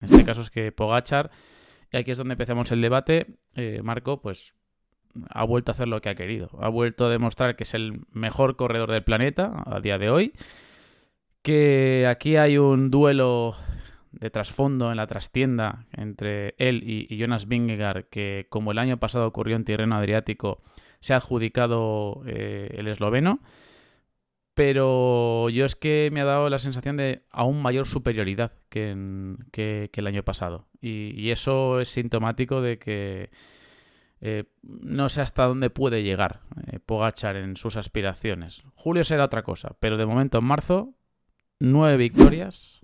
En este caso es que Pogačar, y aquí es donde empezamos el debate, Marco, pues ha vuelto a hacer lo que ha querido. Ha vuelto a demostrar que es el mejor corredor del planeta a día de hoy, que aquí hay un duelo de trasfondo en la trastienda entre él y Jonas Vingegaard, que como el año pasado ocurrió en Tirreno Adriático, se ha adjudicado el esloveno, pero yo es que me ha dado la sensación de aún mayor superioridad que el año pasado. Y eso es sintomático de que no sé hasta dónde puede llegar Pogačar en sus aspiraciones. Julio será otra cosa, pero de momento en marzo, 9 victorias,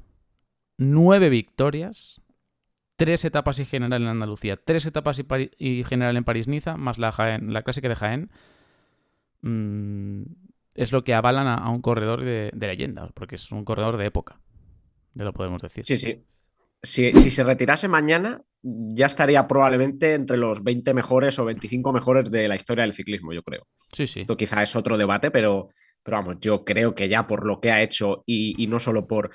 9 victorias, 3 etapas y general en Andalucía, 3 etapas y general en París-Niza, más la clásica de Jaén. Mm, es lo que avalan a un corredor de leyenda, porque es un corredor de época, ya lo podemos decir. Sí, sí. Si se retirase mañana, ya estaría probablemente entre los 20 mejores o 25 mejores de la historia del ciclismo, yo creo. Sí, sí. Esto quizá es otro debate, pero vamos, yo creo que ya por lo que ha hecho y no solo por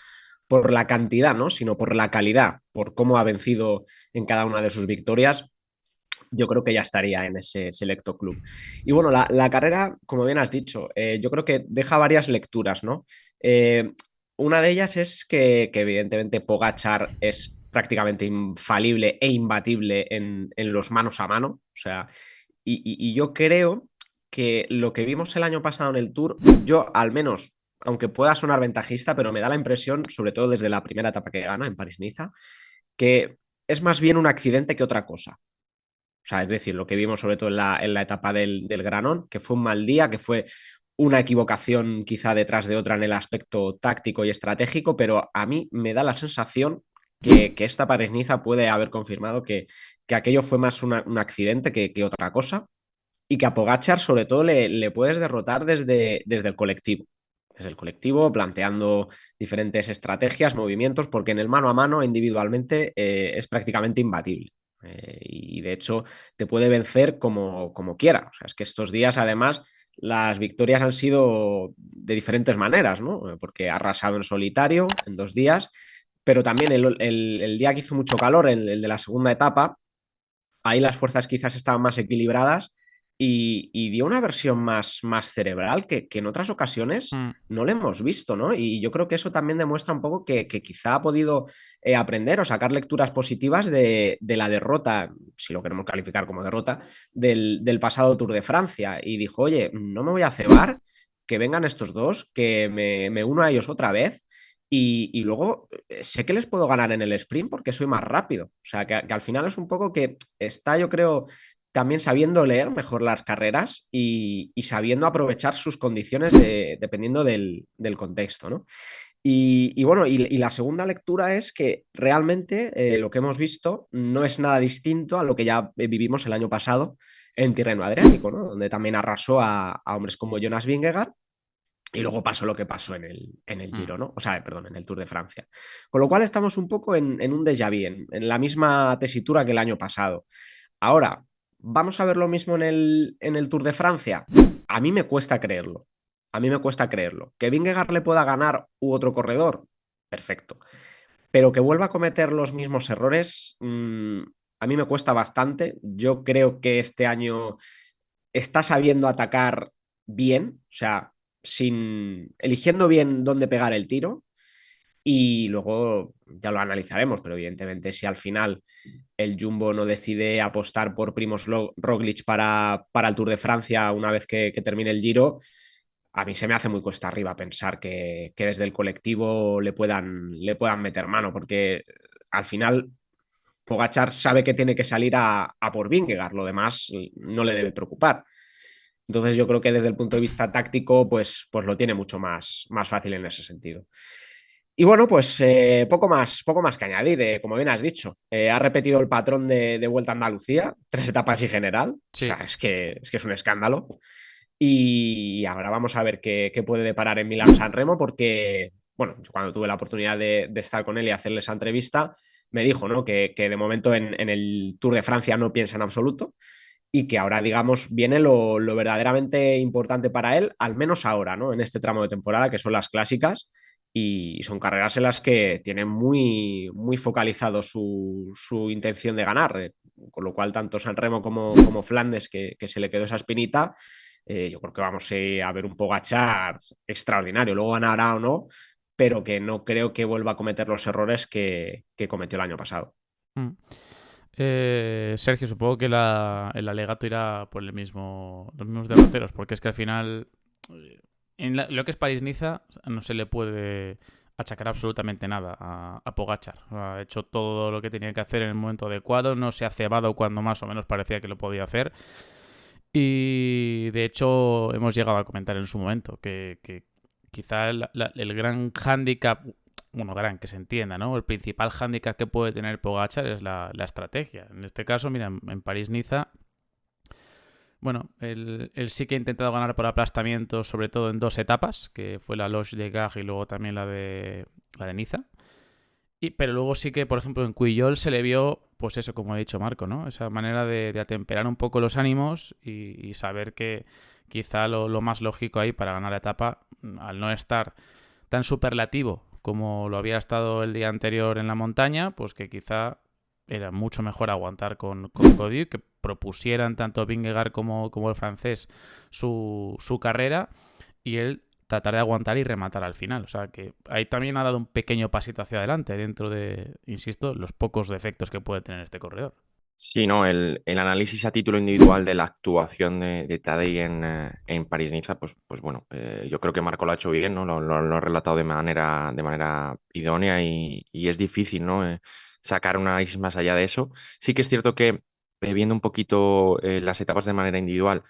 la cantidad, ¿no? Sino por la calidad, por cómo ha vencido en cada una de sus victorias, yo creo que ya estaría en ese selecto club. Y bueno, la carrera, como bien has dicho, yo creo que deja varias lecturas, ¿no? Eh, una de ellas es que evidentemente Pogachar es prácticamente infalible e imbatible en los manos a mano. O sea, y yo creo que lo que vimos el año pasado en el Tour, yo al menos, aunque pueda sonar ventajista, pero me da la impresión, sobre todo desde la primera etapa que gana en París-Niza, que es más bien un accidente que otra cosa. O sea, es decir, lo que vimos sobre todo en la etapa del Granón, que fue un mal día, que fue una equivocación quizá detrás de otra en el aspecto táctico y estratégico, pero a mí me da la sensación que esta París-Niza puede haber confirmado que aquello fue más un accidente que otra cosa y que a Pogacar sobre todo le puedes derrotar desde el colectivo. Desde el colectivo, planteando diferentes estrategias, movimientos, porque en el mano a mano individualmente es prácticamente imbatible. Y de hecho te puede vencer como quiera. O sea, es que estos días además las victorias han sido de diferentes maneras, ¿no? Porque ha arrasado en solitario en 2 días, pero también el día que hizo mucho calor, el de la segunda etapa, ahí las fuerzas quizás estaban más equilibradas y dio una versión más cerebral que en otras ocasiones Mm, no le hemos visto, ¿no? Y yo creo que eso también demuestra un poco que quizá ha podido aprender o sacar lecturas positivas de la derrota, si lo queremos calificar como derrota, del pasado Tour de Francia. Y dijo, oye, no me voy a cebar, que vengan estos dos, que me uno a ellos otra vez y luego sé que les puedo ganar en el sprint porque soy más rápido. O sea, que al final es un poco que está, yo creo, también sabiendo leer mejor las carreras y sabiendo aprovechar sus condiciones dependiendo del contexto, ¿no? Y bueno, y la segunda lectura es que realmente lo que hemos visto no es nada distinto a lo que ya vivimos el año pasado en Tirreno Adriático, ¿no? Donde también arrasó a hombres como Jonas Vingegaard y luego pasó lo que pasó en el mm. Giro, ¿no? O sea, perdón, en el Tour de Francia. Con lo cual estamos un poco en un déjà vu, en la misma tesitura que el año pasado. Ahora, ¿vamos a ver lo mismo en el Tour de Francia? A mí me cuesta creerlo. A mí me cuesta creerlo. ¿Que Vingegaard le pueda ganar u otro corredor? Perfecto. Pero que vuelva a cometer los mismos errores, a mí me cuesta bastante. Yo creo que este año está sabiendo atacar bien, o sea, eligiendo bien dónde pegar el tiro y luego ya lo analizaremos, pero evidentemente si al final el Jumbo no decide apostar por Primoz Roglic para el Tour de Francia una vez que termine el Giro, a mí se me hace muy cuesta arriba pensar que desde el colectivo le puedan meter mano, porque al final Pogachar sabe que tiene que salir a por Vingegaard, lo demás no le debe preocupar. Entonces yo creo que desde el punto de vista táctico, pues lo tiene mucho más fácil en ese sentido. Y bueno, pues poco más que añadir, como bien has dicho. Ha repetido el patrón de Vuelta a Andalucía, 3 etapas y general. O sea, Sí. es que es un escándalo. Y ahora vamos a ver qué puede deparar en Milán-San Remo, porque, bueno, yo cuando tuve la oportunidad de estar con él y hacerle esa entrevista, me dijo, ¿no? Que de momento en el Tour de Francia no piensa en absoluto y que ahora, digamos, viene lo verdaderamente importante para él, al menos ahora, ¿no? En este tramo de temporada, que son las clásicas, y son carreras en las que tiene muy, muy focalizado su intención de ganar, con lo cual tanto Sanremo como Flandes, que se le quedó esa espinita, yo creo que vamos a ver un Pogačar extraordinario, luego ganará o no, pero que no creo que vuelva a cometer los errores que cometió el año pasado. Mm. Sergio, supongo que el alegato irá por los mismos derroteros, porque es que al final, lo que es París-Niza, no se le puede achacar absolutamente nada a Pogačar. Ha hecho todo lo que tenía que hacer en el momento adecuado, no se ha cebado cuando más o menos parecía que lo podía hacer. Y de hecho, hemos llegado a comentar en su momento que quizá el gran hándicap, bueno, gran, que se entienda, ¿no? El principal hándicap que puede tener Pogačar es la estrategia. En este caso, mira, en París-Niza, bueno, él sí que ha intentado ganar por aplastamiento, sobre todo en dos etapas, que fue la Loge de Gare y luego también la de Niza. Pero luego sí que, por ejemplo, en Puyol se le vio, pues eso, como ha dicho Marco, ¿no? Esa manera de atemperar un poco los ánimos y saber que quizá lo más lógico ahí para ganar la etapa, al no estar tan superlativo como lo había estado el día anterior en la montaña, pues que quizá era mucho mejor aguantar con Cody, que propusieran tanto Vingegaard como el francés su carrera y él tratar de aguantar y rematar al final. O sea que ahí también ha dado un pequeño pasito hacia adelante dentro de, insisto, los pocos defectos que puede tener este corredor. Sí, no, el análisis a título individual de la actuación de Tadej en París-Niza, pues bueno, yo creo que Marco lo ha hecho bien, ¿no? Lo ha relatado de manera idónea y es difícil, ¿no? Sacar un análisis más allá de eso. Sí que es cierto que viendo un poquito las etapas de manera individual,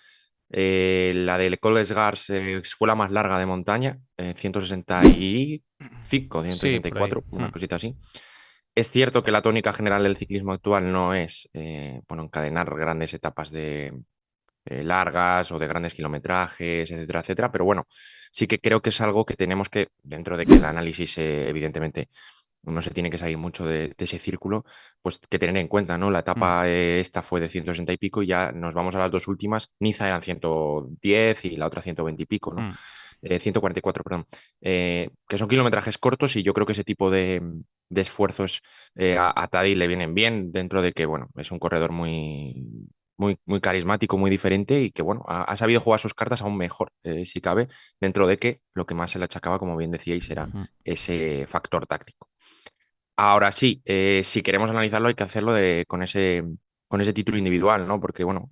la del Col d'Esgars fue la más larga de montaña, 165, Sí, por ahí. 164, una cosita así. Es cierto que la tónica general del ciclismo actual no es bueno, encadenar grandes etapas largas o de grandes kilometrajes, etcétera, etcétera, pero bueno, sí que creo que es algo que tenemos que, dentro de que el análisis evidentemente no se tiene que salir mucho de ese círculo, pues que tener en cuenta, ¿no? La Mm, etapa esta fue de 160 y pico y ya nos vamos a las dos últimas. Niza eran 110 y la otra 120 y pico, ¿no? mm, 144, perdón. Que son kilometrajes cortos y yo creo que ese tipo de esfuerzos a Tadej le vienen bien dentro de que, bueno, es un corredor muy, muy, muy carismático, muy diferente y que, bueno, ha sabido jugar sus cartas aún mejor, si cabe, dentro de que lo que más se le achacaba, como bien decíais, era mm. ese factor táctico. Ahora sí, si queremos analizarlo hay que hacerlo con ese título individual, ¿no? Porque, bueno,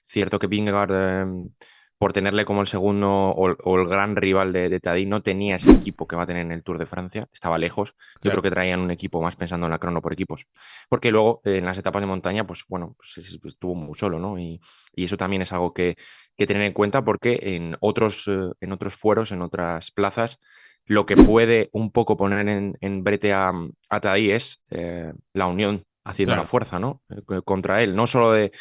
cierto que Vingegaard, por tenerle como el segundo o el gran rival de Tadej, no tenía ese equipo que va a tener en el Tour de Francia, estaba lejos. Yo creo Claro. que traían un equipo más pensando en la crono por equipos. Porque luego, en las etapas de montaña, pues bueno, pues, estuvo muy solo, ¿no? Y eso también es algo que tener en cuenta porque en otros fueros, en otras plazas, lo que puede un poco poner en brete a Tadej es la unión haciendo la Claro. fuerza, ¿no? Contra él, no solo de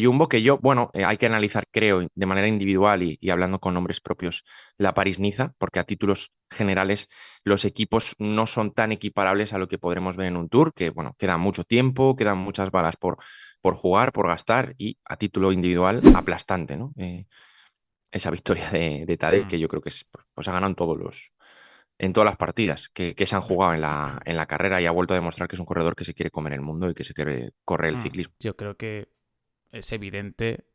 Jumbo, que yo, bueno, hay que analizar, creo, de manera individual y hablando con nombres propios, la París-Niza, porque a títulos generales los equipos no son tan equiparables a lo que podremos ver en un Tour, que, bueno, queda mucho tiempo, quedan muchas balas por jugar, por gastar, y a título individual, aplastante, ¿no? Esa victoria de Tadej, Mm, que yo creo que pues ha ganado en todas las partidas que se han jugado en la carrera y ha vuelto a demostrar que es un corredor que se quiere comer el mundo y que se quiere correr el mm. ciclismo. Yo creo que es evidente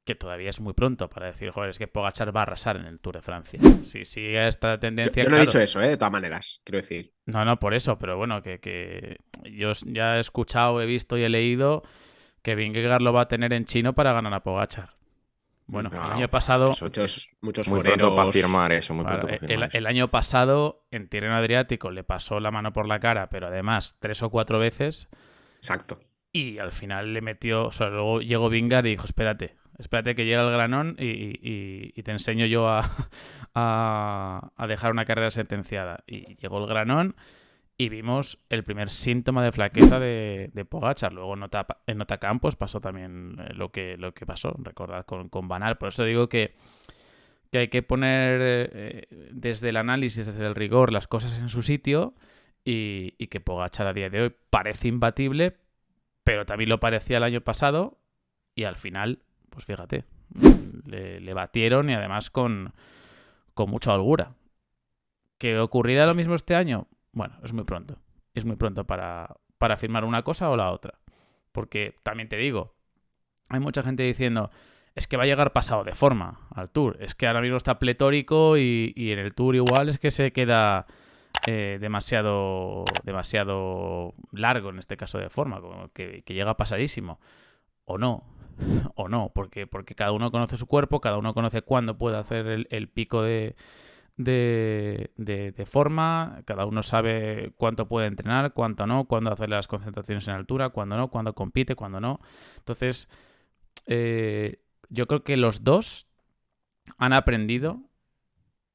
que todavía es muy pronto para decir, joder, es que Pogachar va a arrasar en el Tour de Francia. Si sigue esta tendencia, Yo no he claro. dicho eso, de todas maneras, quiero decir. No, no, por eso, pero bueno, que yo ya he escuchado, he visto y he leído que Vingegaard lo va a tener en chino para ganar a Pogachar. Mm. Bueno, el No, año es que pasado, eso Muchos muy pronto para foreros. afirmar eso, muy claro, pronto para afirmar eso. el año pasado en Tirreno Adriático le pasó la mano por la cara, pero además 3 o 4 veces. Exacto. Y al final le metió, o sea, luego llegó Vingar y dijo, espérate que llega el granón y te enseño yo a dejar una carrera sentenciada. Y llegó el granón y vimos el primer síntoma de flaqueza de Pogačar. Luego en Notacampos pasó también lo que pasó, recordad, con Van Aert. Por eso digo que hay que poner desde el análisis, desde el rigor, las cosas en su sitio y que Pogačar a día de hoy parece imbatible, pero también lo parecía el año pasado y al final, pues fíjate, le batieron y además con mucha holgura. ¿Que ocurrirá lo mismo este año? Bueno, es muy pronto. Es muy pronto para afirmar una cosa o la otra. Porque también te digo, hay mucha gente diciendo, es que va a llegar pasado de forma al Tour. Es que ahora mismo está pletórico y en el Tour igual es que se queda demasiado largo en este caso de forma, como que llega pasadísimo. O no, o no, porque cada uno conoce su cuerpo, cada uno conoce cuándo puede hacer el pico de forma, cada uno sabe cuánto puede entrenar, cuánto no, cuándo hacer las concentraciones en altura, cuándo no, cuándo compite, cuándo no. Entonces, yo creo que los dos han aprendido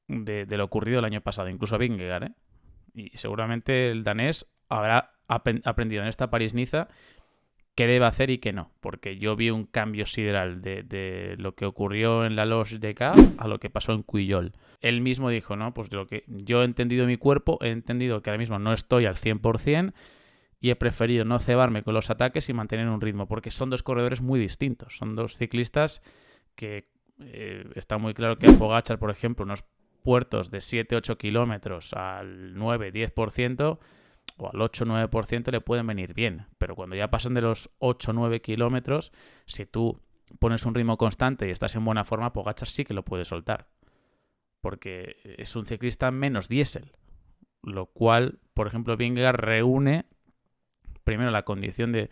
de lo ocurrido el año pasado, incluso Vingegaard, ¿eh? Y seguramente el danés habrá aprendido en esta París-Niza qué debe hacer y qué no, porque yo vi un cambio sideral de lo que ocurrió en la Loge de K a lo que pasó en Cuyol. Él mismo dijo, ¿no? Pues de lo que yo he entendido mi cuerpo, he entendido que ahora mismo no estoy al 100% y he preferido no cebarme con los ataques y mantener un ritmo, porque son dos corredores muy distintos, son dos ciclistas que está muy claro que a Pogačar, por ejemplo, unos puertos de 7-8 kilómetros al 9-10% o al 8-9% le pueden venir bien. Pero cuando ya pasan de los 8-9 kilómetros, si tú pones un ritmo constante y estás en buena forma, Pogačar sí que lo puede soltar. Porque es un ciclista menos diésel. Lo cual, por ejemplo, Vingegaard reúne primero la condición de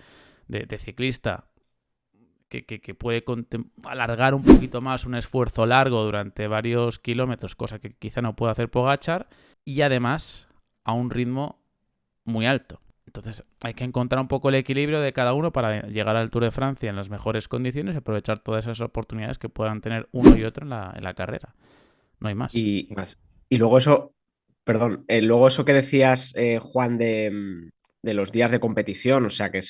ciclista que puede alargar un poquito más un esfuerzo largo durante varios kilómetros, cosa que quizá no puede hacer Pogačar, y además a un ritmo muy alto. Entonces hay que encontrar un poco el equilibrio de cada uno para llegar al Tour de Francia en las mejores condiciones y aprovechar todas esas oportunidades que puedan tener uno y otro en la carrera. No hay más. Y, y luego eso, perdón, luego eso que decías, Juan, de los días de competición, o sea, que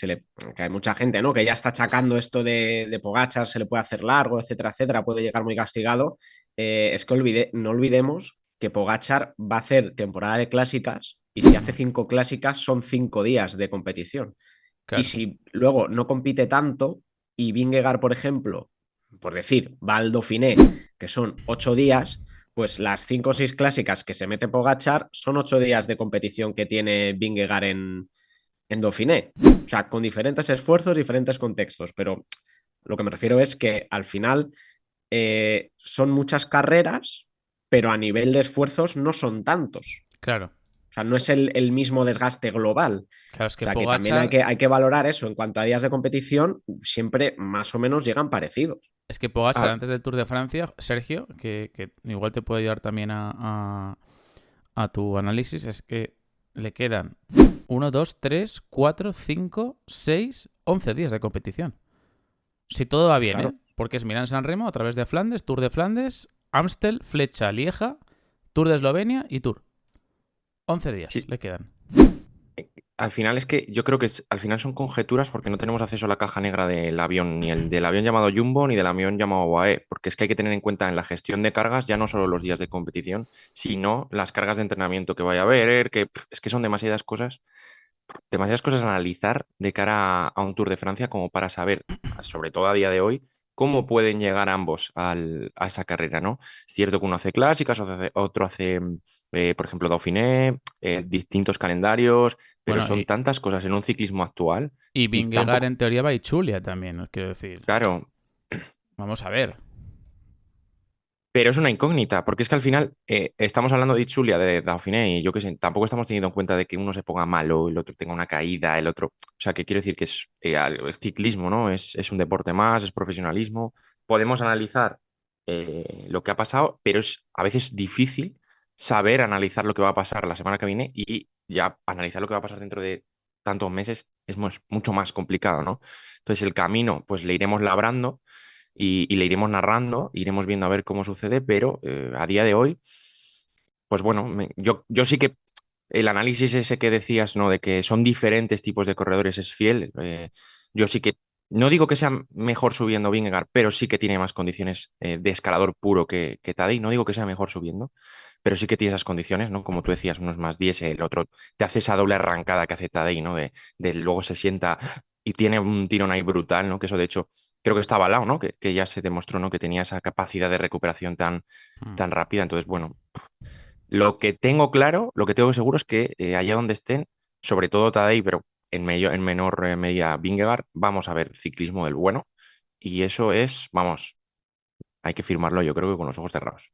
hay mucha gente, ¿no? Que ya está achacando esto de Pogačar, se le puede hacer largo, etcétera, etcétera, puede llegar muy castigado. Es que no olvidemos que Pogačar va a hacer temporada de clásicas y si hace 5 clásicas son 5 días de competición. Y Claro. si luego no compite tanto y Vingegaard, por ejemplo, por decir, va al Dauphiné, que son 8 días, pues las 5 o 6 clásicas que se mete Pogačar son 8 días de competición que tiene Vingegaard en Dauphiné. O sea, con diferentes esfuerzos, diferentes contextos, pero lo que me refiero es que al final son muchas carreras, pero a nivel de esfuerzos no son tantos. Claro. O sea, no es el mismo desgaste global. Claro, es O que sea, que también hay Pogačar, hay que valorar eso. En cuanto a días de competición, siempre más o menos llegan parecidos. Ah, antes del Tour de Francia, Sergio, que igual te puede ayudar también a tu análisis, es que le quedan 1, 2, 3, 4, 5, 6, 11 días de competición. Si todo va bien, ¿eh? Claro. Porque es Milán-San Remo a través de Flandes, Tour de Flandes, Amstel, Flecha, Lieja, Tour de Eslovenia y Tour. 11 días sí, le quedan. al final es que yo creo que al final son conjeturas porque no tenemos acceso a la caja negra del avión, ni el del avión llamado Jumbo, ni del avión llamado UAE, porque es que hay que tener en cuenta en la gestión de cargas ya no solo los días de competición, sino las cargas de entrenamiento que vaya a haber, es que son demasiadas cosas a analizar de cara a un Tour de Francia como para saber, sobre todo a día de hoy, cómo pueden llegar ambos a esa carrera, ¿no? Es cierto que uno hace clásicas, otro hace, por ejemplo, Dauphiné, distintos calendarios, pero Bueno, son tantas cosas en un ciclismo actual y y Vingegaard tampoco, en teoría va a Ichulia también, os quiero decir. claro, Vamos a ver. pero es una incógnita, porque es que al final estamos hablando de Itzulia, de Dauphiné, y yo qué sé, tampoco estamos teniendo en cuenta de que uno se ponga malo, el otro tenga una caída, el otro. O sea, que quiero decir que es ciclismo, ¿no? Es un deporte más, es profesionalismo. Podemos analizar lo que ha pasado, pero es a veces difícil saber analizar lo que va a pasar la semana que viene y ya analizar lo que va a pasar dentro de tantos meses es mucho más complicado, ¿no? Entonces, el camino, pues le iremos labrando y le iremos narrando, iremos viendo a ver cómo sucede, pero a día de hoy, pues bueno, yo sí que el análisis ese que decías, ¿no? De que son diferentes tipos de corredores es fiel. Yo sí que, no digo que sea mejor subiendo Vingegaard, pero sí que tiene más condiciones de escalador puro que Tadej. No digo que sea mejor subiendo, pero sí que tiene esas condiciones, ¿no? Como tú decías, unos más 10, el otro te hace esa doble arrancada que hace Tadej, ¿no? De luego se sienta y tiene un tirón ahí brutal, ¿no? Que eso de hecho creo que está avalado, ¿no? Que ya se demostró, ¿no? Que tenía esa capacidad de recuperación tan, Hmm. tan rápida. Entonces, bueno, Lo que tengo claro, lo que tengo seguro es que allá donde estén, sobre todo Tadej, pero en menor medida Vingegaard, vamos a ver ciclismo del bueno. Y eso es, vamos, hay que firmarlo yo creo que con los ojos cerrados.